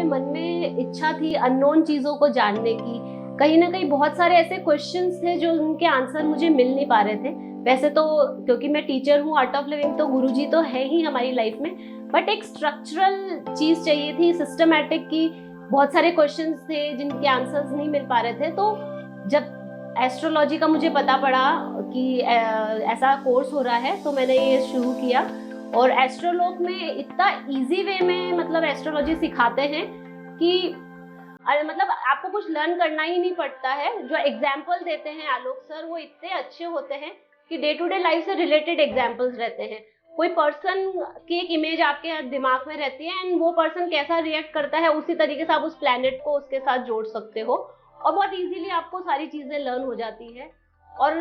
मन में इच्छा थी अननोन चीज़ों को जानने की। कहीं ना कहीं बहुत सारे ऐसे क्वेश्चंस थे जो उनके आंसर मुझे मिल नहीं पा रहे थे। वैसे तो क्योंकि मैं टीचर हूँ आर्ट ऑफ लिविंग, तो गुरुजी तो है ही हमारी लाइफ में, बट एक स्ट्रक्चरल चीज़ चाहिए थी, सिस्टमैटिक की। बहुत सारे क्वेश्चंस थे जिनके आंसर्स नहीं मिल पा रहे थे। तो जब एस्ट्रोलॉजी का मुझे पता पड़ा कि ऐसा कोर्स हो रहा है, तो मैंने ये शुरू किया। और एस्ट्रोलॉग में इतना इजी वे में मतलब एस्ट्रोलॉजी सिखाते हैं कि मतलब आपको कुछ लर्न करना ही नहीं पड़ता है। जो एग्जाम्पल देते हैं आलोक सर, वो इतने अच्छे होते हैं कि डे टू डे लाइफ से रिलेटेड एग्जाम्पल्स रहते हैं। कोई पर्सन की एक इमेज आपके दिमाग में रहती है एंड वो पर्सन कैसा रिएक्ट करता है, उसी तरीके से आप उस प्लैनेट को उसके साथ जोड़ सकते हो और बहुत इजीली आपको सारी चीजें लर्न हो जाती है। और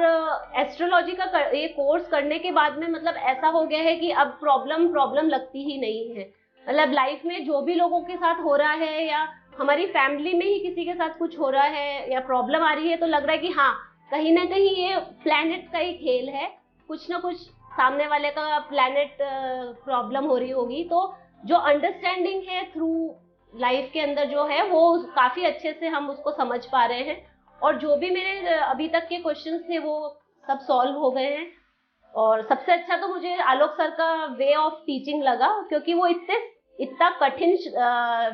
एस्ट्रोलॉजी का ये कोर्स करने के बाद में मतलब ऐसा हो गया है कि अब प्रॉब्लम लगती ही नहीं है। मतलब लाइफ में जो भी लोगों के साथ हो रहा है या हमारी फैमिली में ही किसी के साथ कुछ हो रहा है या प्रॉब्लम आ रही है, तो लग रहा है कि हाँ, कहीं ना कहीं ये प्लैनेट का ही खेल है, कुछ ना कुछ सामने वाले का प्लैनेट प्रॉब्लम हो रही होगी। तो जो अंडरस्टैंडिंग है थ्रू लाइफ के अंदर जो है, वो काफी अच्छे से हम उसको समझ पा रहे हैं। और जो भी मेरे अभी तक के क्वेश्चंस थे वो सब सॉल्व हो गए हैं। और सबसे अच्छा तो मुझे आलोक सर का वे ऑफ टीचिंग लगा, क्योंकि वो इतना कठिन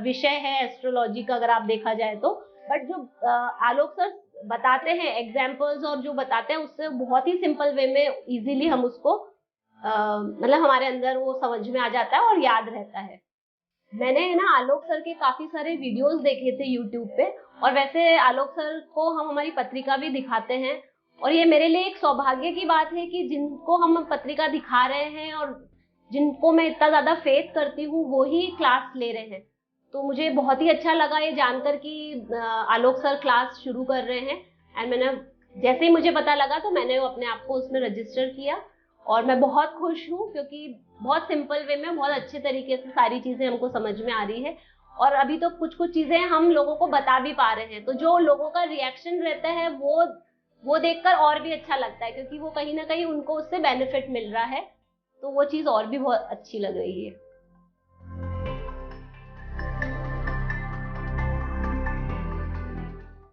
विषय है एस्ट्रोलॉजी का अगर आप देखा जाए तो, बट जो आलोक सर बताते हैं एग्जाम्पल्स और जो बताते हैं उससे बहुत ही सिंपल वे में इजीली हम उसको मतलब हमारे अंदर वो समझ में आ जाता है और याद रहता है। मैंने ना आलोक सर के काफी सारे वीडियोस देखे थे यूट्यूब पे, और वैसे आलोक सर को हम हमारी पत्रिका भी दिखाते हैं। और ये मेरे लिए एक सौभाग्य की बात है कि जिनको हम पत्रिका दिखा रहे हैं और जिनको मैं इतना ज्यादा फेथ करती हूँ, वो ही क्लास ले रहे हैं। तो मुझे बहुत ही अच्छा लगा ये जानकर कि आलोक सर क्लास शुरू कर रहे हैं। एंड मैंने जैसे ही मुझे पता लगा तो मैंने अपने आप को उसमें रजिस्टर किया और मैं बहुत खुश हूँ, क्योंकि बहुत सिंपल वे में बहुत अच्छे तरीके से सारी चीजें हमको समझ में आ रही है। और अभी तो कुछ कुछ चीजें हम लोगों को बता भी पा रहे हैं, तो जो लोगों का रिएक्शन रहता है वो देखकर और भी अच्छा लगता है, क्योंकि वो कहीं ना कहीं उनको उससे बेनिफिट मिल रहा है। तो वो चीज और भी बहुत अच्छी लग रही है।